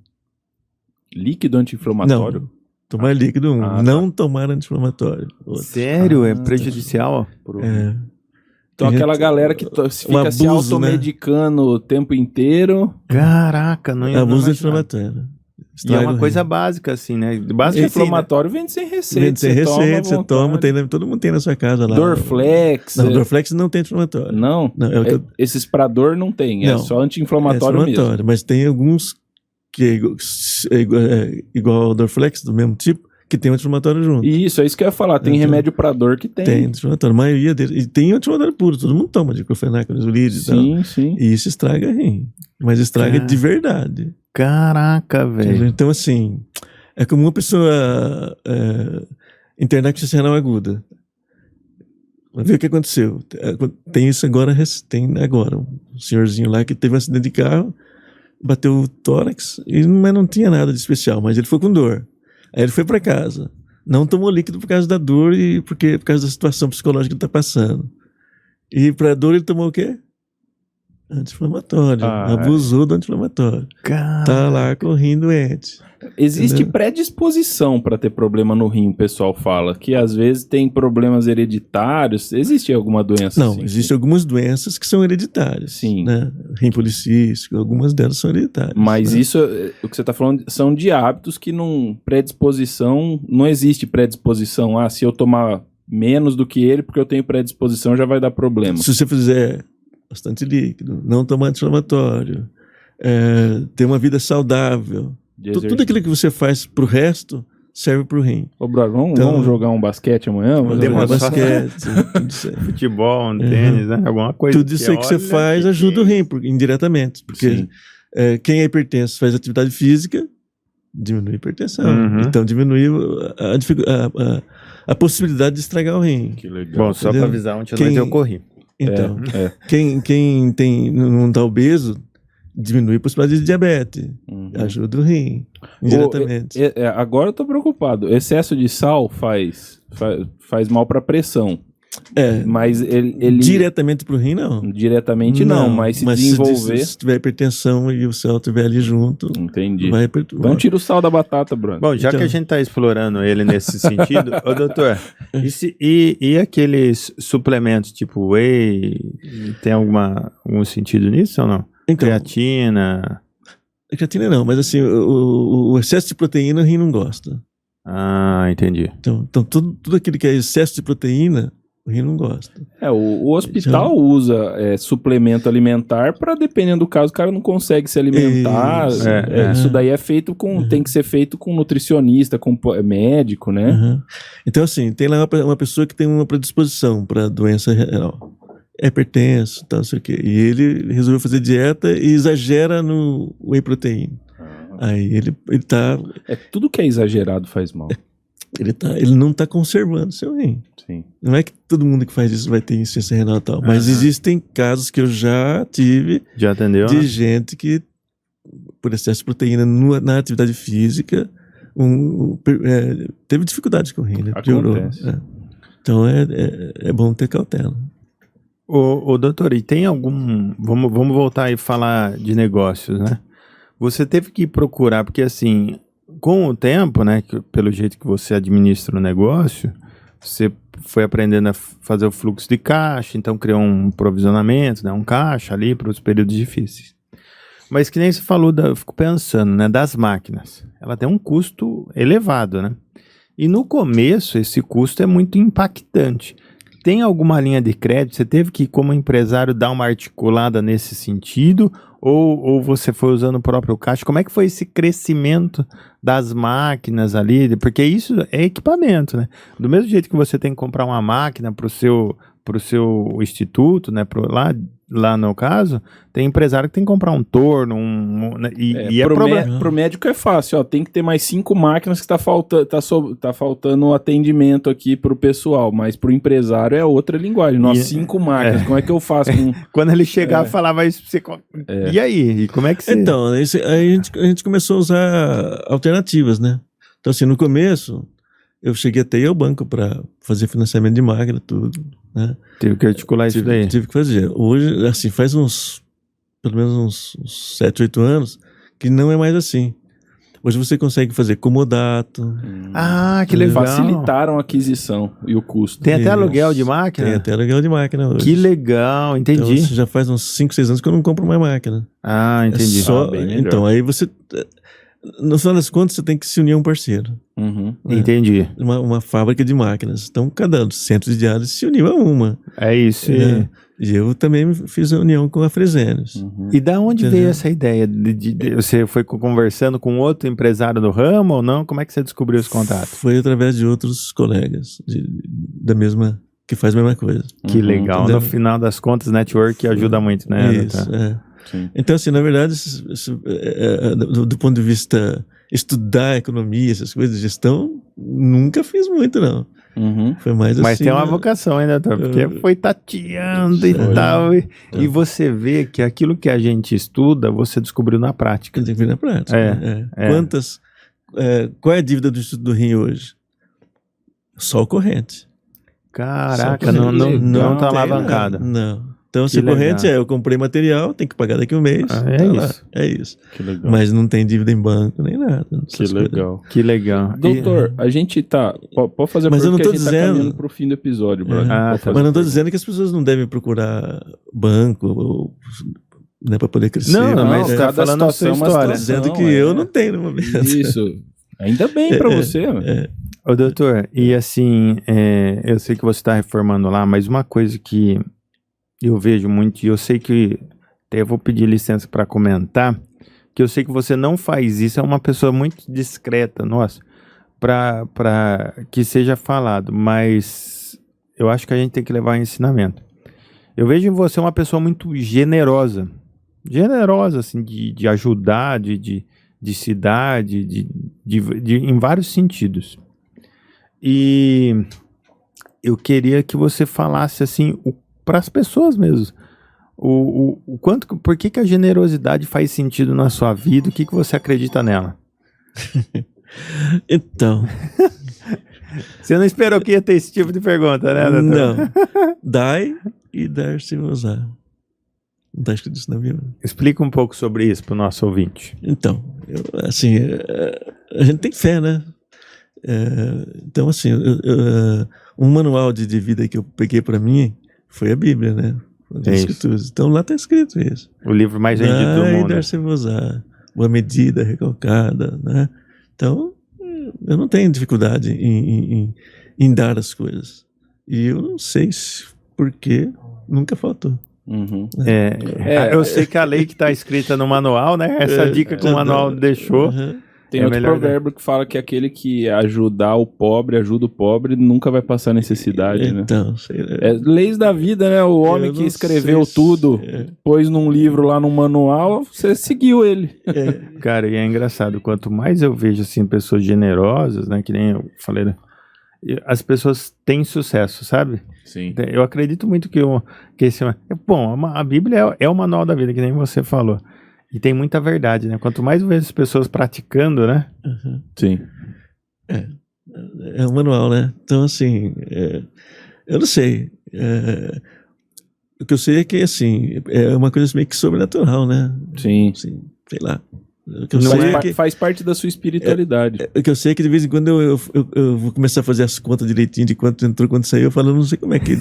Líquido anti-inflamatório? Não. Tomar líquido, não tomar anti-inflamatório. Sério? É prejudicial? Então aquela galera que fica se automedicando o tempo inteiro. Caraca, não é abuso inflamatório. E é uma coisa básica, assim, né? Básica inflamatório vende sem receita. Vende sem receita, você toma, todo mundo tem na sua casa lá. Dorflex. Não, Dorflex não tem anti-inflamatório. Não? Esses pra dor não tem, é só anti-inflamatório mesmo. Mas tem alguns que é igual ao Dorflex, do mesmo tipo, que tem anti-inflamatório junto. Isso, é isso que eu ia falar. Tem remédio pra dor que tem. Tem anti-inflamatório. A maioria deles. E tem anti-inflamatório puro. Todo mundo toma diclofenac, isolide e tal. Sim. E isso estraga rim. Mas estraga de verdade. Caraca, velho. Então, assim, é como uma pessoa internar com insuficiência renal aguda. Vamos ver o que aconteceu. Tem isso agora, um senhorzinho lá que teve um acidente de carro, bateu o tórax, mas não tinha nada de especial, mas ele foi com dor. Aí ele foi para casa. não tomou líquido por causa da dor e por causa da situação psicológica que ele está passando. E para a dor ele tomou o quê? Anti-inflamatório. Abusou do anti-inflamatório. Tá lá com o rim doente. Existe predisposição para ter problema no rim, o pessoal fala, que às vezes tem problemas hereditários. Existe alguma doença Não, assim? existem algumas doenças que são hereditárias. Sim. Né? Rim policístico, algumas delas são hereditárias. Mas né? isso, o que você está falando, são de hábitos que não existe predisposição. Se eu tomar menos do que ele, porque eu tenho predisposição, já vai dar problema. Se você fizer bastante líquido, não tomar anti-inflamatório, ter uma vida saudável, tudo aquilo que você faz pro resto serve pro rim. Ô, brother, vamos jogar um basquete amanhã? Vamos jogar basquete, futebol, tênis, né? Alguma coisa. Tudo isso aí que você faz ajuda o rim, indiretamente. Porque quem é hipertenso faz atividade física, diminui a hipertensão. Então diminui a possibilidade de estragar o rim. Que legal. Bom, só para avisar onde eu corri. Então, quem não está obeso, diminui a possibilidade de diabetes. Ajuda o rim, indiretamente. Agora eu tô preocupado. Excesso de sal faz mal para pressão. Mas ele... Diretamente pro rim, não. Diretamente não, mas se desenvolver... Se tiver hipertensão e o sal estiver ali junto... Entendi. Vai perturbar. Então tira o sal da batata, Bruno. Bom, já que a gente tá explorando ele nesse sentido, ô doutor, e aqueles suplementos tipo whey, tem algum sentido nisso ou não? Então, creatina... Creatina não, mas assim, o excesso de proteína o rim não gosta. Entendi. Então tudo aquilo que é excesso de proteína... O rim não gosta. O hospital usa suplemento alimentar para, dependendo do caso, o cara não consegue se alimentar. Isso daí é feito tem que ser feito com nutricionista, com médico, né? Então, assim, tem lá uma pessoa que tem uma predisposição para doença renal. É hipertenso, tal, não sei o quê. E ele resolveu fazer dieta e exagera no whey protein. Aí ele tá... Tudo que é exagerado faz mal. Ele não está conservando seu rim. Sim. Não é que todo mundo que faz isso vai ter insuficiência renal e tal, mas existem casos que eu já tive de gente que, por excesso de proteína na atividade física, teve dificuldade com o rim, né? Piorou. Então é bom ter cautela. Ô doutor, e tem algum... Vamos voltar e falar de negócios, né? Você teve que procurar, porque assim... Com o tempo, né, pelo jeito que você administra o negócio, você foi aprendendo a fazer o fluxo de caixa, então criou um provisionamento, né, um caixa ali para os períodos difíceis. Mas que nem você falou, eu fico pensando, né, das máquinas. Ela tem um custo elevado, né? E no começo, esse custo é muito impactante. Tem alguma linha de crédito? Você teve que, como empresário, dar uma articulada nesse sentido? Ou você foi usando o próprio caixa? Como é que foi esse crescimento das máquinas ali? Porque isso é equipamento, né? Do mesmo jeito que você tem que comprar uma máquina para o seu instituto, né? Lá no caso, tem empresário que tem que comprar um torno, pro médico é fácil, tem que ter mais 5 máquinas que tá faltando atendimento aqui pro pessoal, mas pro empresário é outra linguagem. 5 máquinas, como é que eu faço com... Quando ele chegava e falava isso, você... E aí? E como é que você... Então, aí a gente começou a usar alternativas, né? Então, assim, no começo, eu cheguei até ir ao banco para fazer financiamento de máquina, tudo, né? Teve que articular isso daí. Tive que fazer. Hoje, assim, faz pelo menos uns 7, 8 anos, que não é mais assim. Hoje você consegue fazer comodato. Que legal. Facilitaram a aquisição e o custo. Tem até aluguel de máquina? Tem até aluguel de máquina hoje. Que legal, entendi. Então, já faz uns 5, 6 anos que eu não compro mais máquina. Entendi. Então, aí você... No final das contas, você tem que se unir a um parceiro. Entendi. Uma fábrica de máquinas. Então, cada centro de diálise se uniu a uma. É isso. E eu também fiz a união com a Fresenius. E da onde veio essa ideia? Você foi conversando com outro empresário do ramo ou não? Como é que você descobriu os contatos? Foi através de outros colegas que faz a mesma coisa. Que legal. Entendeu? No final das contas, network ajuda muito, né? Isso, Então, assim, na verdade, do ponto de vista estudar economia, essas coisas de gestão, nunca fiz muito, não. Foi mais assim. Mas tem uma vocação ainda, porque foi tateando e tal. E você vê que aquilo que a gente estuda, você descobriu na prática. Tem que ver na prática. Qual é a dívida do Instituto do Rim hoje? Só o corrente. Caraca, Só não tá tem alavancada. nada, não. Então, Que se o corrente legal. eu comprei material, tem que pagar daqui a um mês. É tá lá. isso. É isso. Que legal. Mas não tem dívida em banco, nem nada. Que essas coisas. legal. Que legal. Doutor, a gente tá... Pode fazer a Mas eu pergunta não que tô a gente tá dizendo- caminhando pro fim do episódio, brother. Ah, Pode tá. fazer Mas não a estou pergunta. dizendo que as pessoas não devem procurar banco ou, né, para poder crescer. Não, mas cada tá falando a sua situação é uma história. situação. Dizendo que é. eu não tenho no momento. Isso. Ainda bem pra você, mano. Ô, doutor, e assim, eu sei que você está reformando lá, mas uma coisa que eu vejo muito, e eu sei que, até eu vou pedir licença para comentar, que eu sei que você não faz isso, é uma pessoa muito discreta, nossa, para que seja falado, mas eu acho que a gente tem que levar em ensinamento. Eu vejo em você uma pessoa muito generosa, assim, de ajudar, de se dar, em vários sentidos. E eu queria que você falasse assim para as pessoas mesmo. O quanto, por que a generosidade faz sentido na sua vida? O que você acredita nela? Então, Você não esperou que ia ter esse tipo de pergunta, né, doutor? não. Dai e dar-se-vos-á. Não está escrito isso na Bíblia? Explica um pouco sobre isso para o nosso ouvinte. Então, assim, a gente tem fé, né? Então, assim, um manual de vida que eu peguei para mim foi a Bíblia, né? As Escrituras. Então, lá está escrito isso. O livro mais vendido do Dai e mundo. dar-se-vos-á. Uma medida recalcada, né? Então, eu não tenho dificuldade em dar as coisas. E eu não sei por que nunca faltou. Uhum. Eu sei que a lei que está escrita no manual, né? Essa dica que o manual deixou. Uhum. Tem É outro melhor, provérbio que fala que aquele que ajudar o pobre, ajuda o pobre, nunca vai passar necessidade, né? Então, sei lá. É leis da vida, né? O homem Eu que não escreveu sei se- tudo, pôs num livro lá no manual, você seguiu ele. Cara, e é engraçado, quanto mais eu vejo assim pessoas generosas, né, que nem eu falei, né, as pessoas têm sucesso, sabe? Sim. Eu acredito muito que esse, bom, a Bíblia é o manual da vida, que nem você falou. E tem muita verdade, né? Quanto mais eu vejo as pessoas praticando, né? Uhum. Sim. É um manual, né? Então, assim, eu não sei. O que eu sei é que, assim, é uma coisa meio que sobrenatural, né? Sim. Assim, sei lá. O que eu Faz, sei é que, faz parte da sua espiritualidade. o que eu sei é que de vez em quando eu vou começar a fazer as contas direitinho de quanto entrou, quanto saiu, eu falo, não sei como que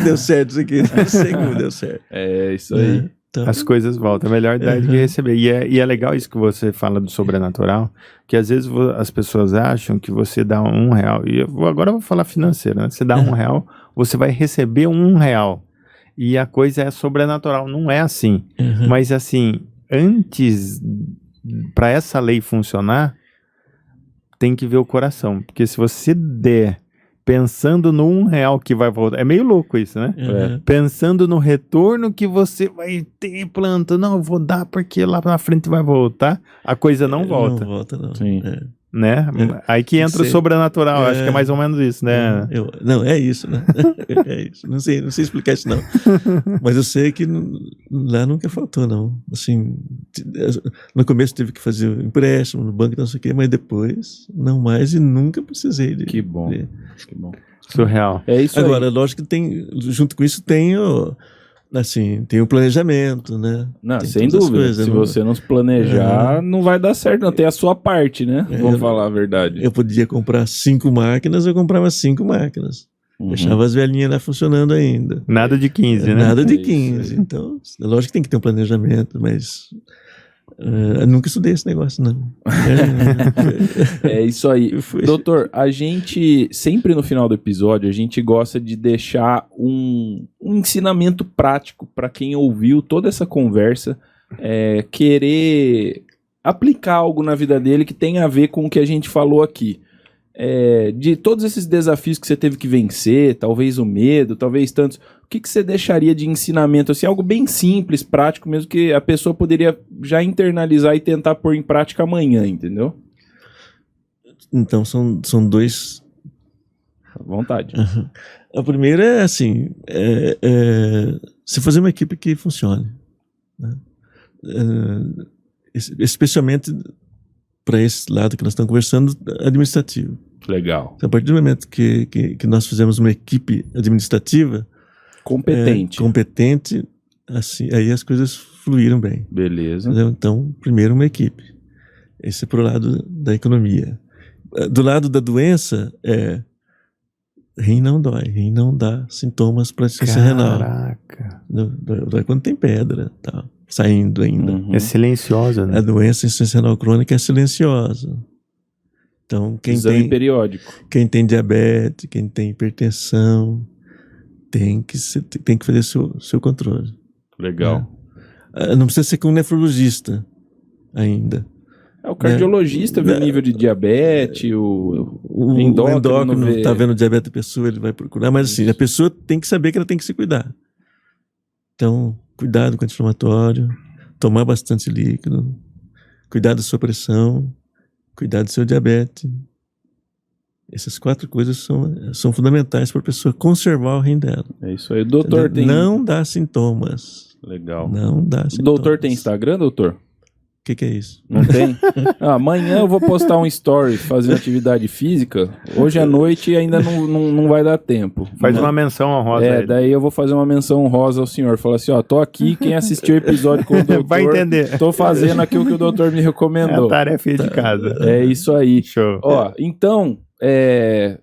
deu certo isso aqui. Não sei como deu certo. É isso aí. Então, As coisas voltam. É melhor dar do que receber. E é legal isso que você fala do sobrenatural, que às vezes as pessoas acham que você dá R$1, e agora eu vou falar financeiro, né? Você dá R$1, você vai receber R$1. E a coisa é sobrenatural. Não é assim. uhum. Mas assim, antes, para essa lei funcionar, tem que ver o coração. Porque se você der pensando no R$1 que vai voltar, é meio louco isso, né? Uhum. Pensando no retorno que você vai ter planta, não, eu vou dar porque lá na frente vai voltar, a coisa não volta, Não volta, não. Sim. né? Aí que entra o Sim. sobrenatural, acho que é mais ou menos isso, né? Não, é isso, né? É isso. Não sei explicar isso, não. Mas eu sei que lá nunca faltou, não. Assim, no começo tive que fazer um empréstimo no banco, não sei o quê, mas depois não mais e nunca precisei de. Que bom. Que bom. Surreal. É isso Agora, aí. lógico que tem, junto com isso tem tem o planejamento, né? Não, Tem sem todas as dúvida. coisas, Se não- você não se planejar, não vai dar certo. Não tem a sua parte, né? Vamos eu- falar a verdade. Eu podia comprar 5 máquinas, eu comprava 5 máquinas. Uhum. Deixava as velhinhas lá funcionando ainda. Nada de 15, né? Nada de É isso 15. aí. Então, lógico que tem que ter um planejamento, mas eu nunca estudei esse negócio, não. É isso aí. Eu fui- Doutor, a gente, sempre no final do episódio, a gente gosta de deixar um ensinamento prático para quem ouviu toda essa conversa, querer aplicar algo na vida dele que tenha a ver com o que a gente falou aqui. De todos esses desafios que você teve que vencer, talvez o medo, talvez tantos, o que você deixaria de ensinamento? Assim, algo bem simples, prático mesmo, que a pessoa poderia já internalizar e tentar pôr em prática amanhã, entendeu? Então, são 2. À vontade. A primeira é assim: você fazer uma equipe que funcione, né? Especialmente para esse lado que nós estamos conversando, administrativo. Legal. Então, a partir do momento que nós fizemos uma equipe administrativa competente, assim, aí as coisas fluíram bem. Beleza. Entendeu? Então, primeiro uma equipe. Esse é pro lado da economia. Do lado da doença, rim não dói, rim não dá sintomas para insuficiência renal. Caraca. Dói quando tem pedra, tal, saindo ainda. Uhum. É silenciosa, né? A doença insuficiência renal crônica é silenciosa. Então, Exame periódico. quem tem diabetes, quem tem hipertensão, tem que fazer seu controle. Legal. Não precisa ser com um nefrologista ainda. O cardiologista vê o nível de diabetes, o endócrino está vendo diabetes da pessoa, ele vai procurar. Mas assim, a pessoa tem que saber que ela tem que se cuidar. Então, cuidado com o anti-inflamatório, tomar bastante líquido, cuidar da sua pressão, cuidar do seu diabetes. Essas 4 coisas são fundamentais para a pessoa conservar o rim dela. É isso aí. O doutor tem... Não dá sintomas. Legal. Não dá sintomas. O doutor tem Instagram, doutor? O que é isso? Não tem? Amanhã eu vou postar um story fazendo atividade física. Hoje à noite ainda não vai dar tempo. Faz uma menção honrosa. Daí eu vou fazer uma menção honrosa ao senhor. Falar assim, tô aqui, quem assistiu o episódio com o doutor... Vai entender. Tô fazendo aquilo que o doutor me recomendou. É a tarefa de casa. É isso aí. Show. Então,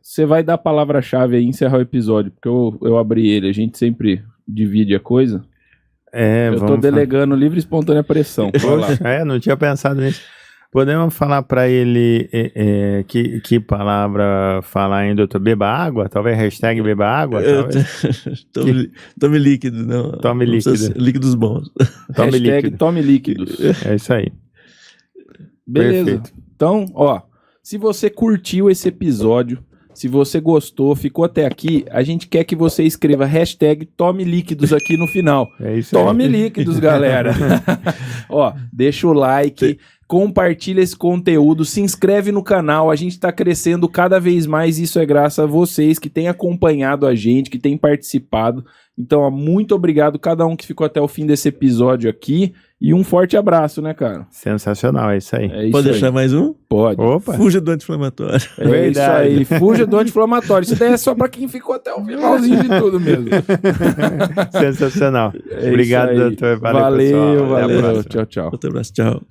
você vai dar a palavra-chave aí e encerrar o episódio, porque eu abri ele. A gente sempre divide a coisa. Eu tô delegando livre e espontânea pressão. Não tinha pensado nisso. Podemos falar para ele que palavra falar ainda, doutor? Beba água? Talvez hashtag beba água? Tome líquido. Não, tome líquido. Líquidos bons. Tome líquido. Tome líquidos. É isso aí. Beleza. Perfeito. Então, se você curtiu esse episódio, se você gostou, ficou até aqui, a gente quer que você escreva hashtag tome líquidos aqui no final. É isso aí. Tome líquidos, galera. Deixa o like, compartilha esse conteúdo, se inscreve no canal, a gente tá crescendo cada vez mais, isso é graças a vocês que têm acompanhado a gente, que têm participado. Então, muito obrigado a cada um que ficou até o fim desse episódio aqui. E um forte abraço, né, cara? Sensacional, é isso aí. Pode deixar mais um? Pode. Opa. Fuja do anti-inflamatório. É isso aí, fuja do anti-inflamatório. Isso daí é só pra quem ficou até o finalzinho de tudo mesmo. Sensacional. Obrigado, doutor. Valeu. Tchau, tchau. Outro abraço, tchau.